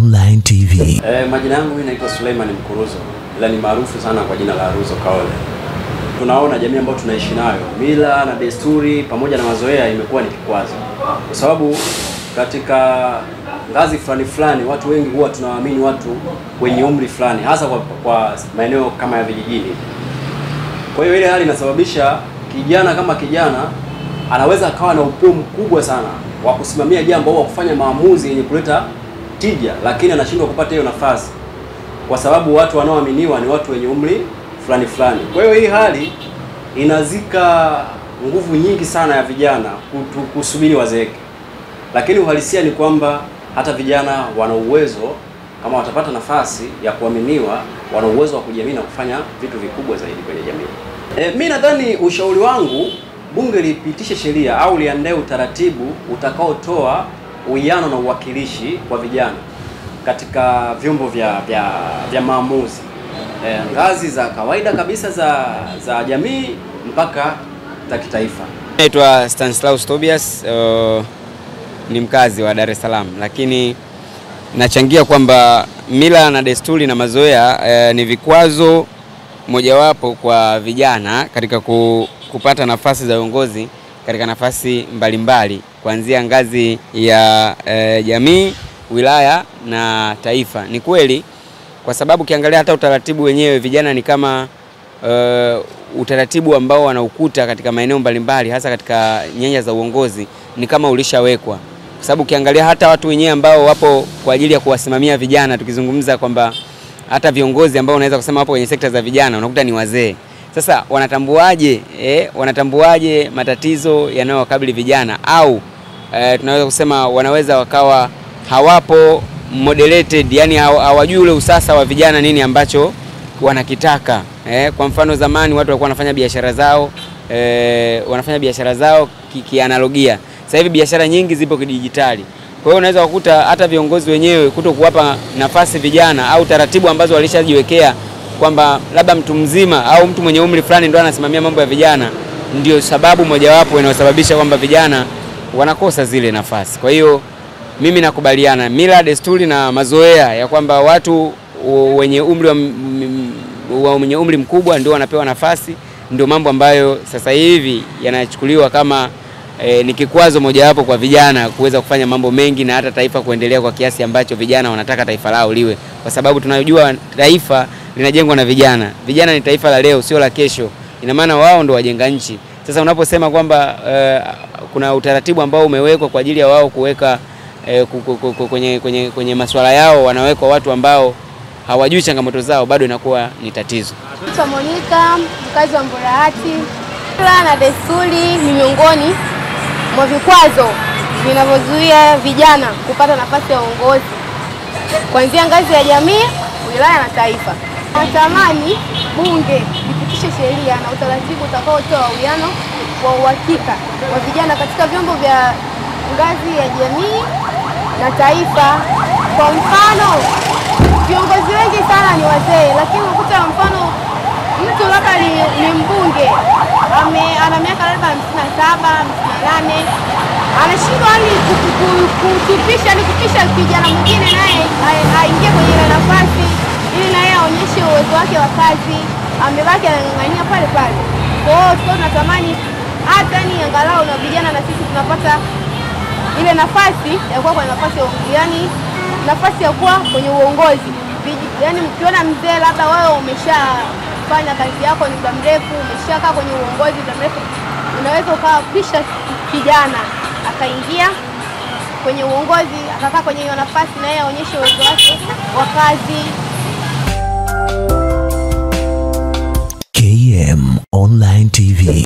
Online TV. Majina yangu mimi naitwa Suleiman Mkuruzo, ila ni maarufu sana kwa jina la Ruzo Kaole. Tunaona jamii ambayo tunaishi nayo, mila na desturi pamoja na mazoea imekuwa ni kikwazo. Kwa sababu katika ngazi fulani watu wengi huwa tunawaamini watu wenye umri fulani, hasa kwa maeneo kama ya vijijini. Kwa hiyo ile hali inasababisha kijana kama kijana anaweza akawa na upeo mkubwa sana wa kusimamia jambo au kufanya maamuzi yenye kuleta tija, lakini anashindwa kupata hiyo nafasi kwa sababu watu wanaoaminiwa ni watu wenye umri fulani. Kwa hiyo hii hali inazika nguvu nyingi sana ya vijana kusubiri wazeeke, lakini uhalisia ni kwamba hata vijana wana uwezo, kama watapata nafasi ya kuaminiwa, wana uwezo wa kujiamini na kufanya vitu vikubwa zaidi kwenye jamii. Mimi nadhani ushauri wangu, bunge lipitishe sheria au liandae utaratibu utakaotoa uwiano na uwakilishi kwa vijana katika vyombo vya maamuzi, ngazi za kawaida kabisa za jamii mpaka za kitaifa. Naitwa Stanislaus Tobias, ni mkazi wa Dar es Salaam, lakini nachangia kwamba mila na desturi na mazoea ni vikwazo mojawapo kwa vijana katika kupata nafasi za uongozi katika nafasi mbalimbali kuanzia ngazi ya jamii, wilaya na taifa. Ni kweli, kwa sababu kiangalia hata utaratibu wenyewe vijana ni kama utaratibu ambao wanaukuta katika maeneo mbalimbali, hasa katika nyanja za uongozi, ni kama ulishawekwa. Kwa sababu kiangalia hata watu wenyewe ambao wapo kwa ajili ya kuwasimamia vijana, tukizungumza kwamba hata viongozi ambao unaweza kusema wapo kwenye sekta za vijana unakuta ni wazee. Sasa wanatambuaje matatizo yanayowakabili vijana, au tunaweza kusema wanaweza wakawa hawapo moderated, yani hawajui ule usasa wa vijana nini ambacho wanakitaka. Kwa mfano zamani watu walikuwa wanafanya biashara zao kianalogia. Sasa hivi biashara nyingi zipo kidijitali. Kwa hiyo unaweza kukuta hata viongozi wenyewe kutokuwapa nafasi vijana au taratibu ambazo walishajiwekea kwamba labda mtu mzima au mtu mwenye umri fulani ndio anasimamia mambo ya vijana, ndio sababu mojawapo inayosababisha kwamba vijana wanakosa zile nafasi. Kwa hiyo mimi nakubaliana mila, desturi na mazoea ya kwamba watu wenye umri mkubwa ndio wanapewa nafasi, ndio mambo ambayo sasa hivi yanachukuliwa kama ni kikwazo mojawapo kwa vijana kuweza kufanya mambo mengi na hata taifa kuendelea kwa kiasi ambacho vijana wanataka taifa lao liwe, kwa sababu tunajua taifa linajengwa na vijana. Vijana ni taifa la leo, sio la kesho. Ina maana wao ndio wajenga nchi. Sasa unaposema kwamba kuna utaratibu ambao umewekwa kwa ajili ya wao kuweka kwenye masuala yao, wanawekwa watu ambao hawajui changamoto zao, bado inakuwa ni tatizo. Monica, mkazi wa Mburahati. Mila na desturi ni miongoni mwa vikwazo vinavyozuia vijana kupata nafasi ya uongozi kuanzia ngazi ya jamii, wilaya na taifa. Natamani bunge lipitishe sheria na utaratibu utakaotoa uwiano wa uhakika wa vijana katika vyombo vya ngazi ya jamii na taifa. Kwa mfano, viongozi wengi sana ni wazee, lakini unakuta mfano mtu labda ni mbunge ana miaka labda 57, 58, anashindwa kupisha kijana mwingine naye aingie kwenye ile nafasi ili naye aonyeshe uwezo wake wa kazi, amebaki anang'ang'ania pale. Kwa hiyo tunatamani hata ni angalau na vijana na sisi tunapata ile nafasi ya kuwa kwenye nafasi ya kuwa kwenye uongozi. Yaani mkiona mzee labda wewe umeshafanya kazi yako ni muda mrefu, umeshakaa kwenye uongozi muda mrefu, unaweza ukapisha kijana akaingia kwenye uongozi, akakaa kwenye hiyo nafasi na yeye aonyeshe uwezo wake wa kazi. KM Online TV.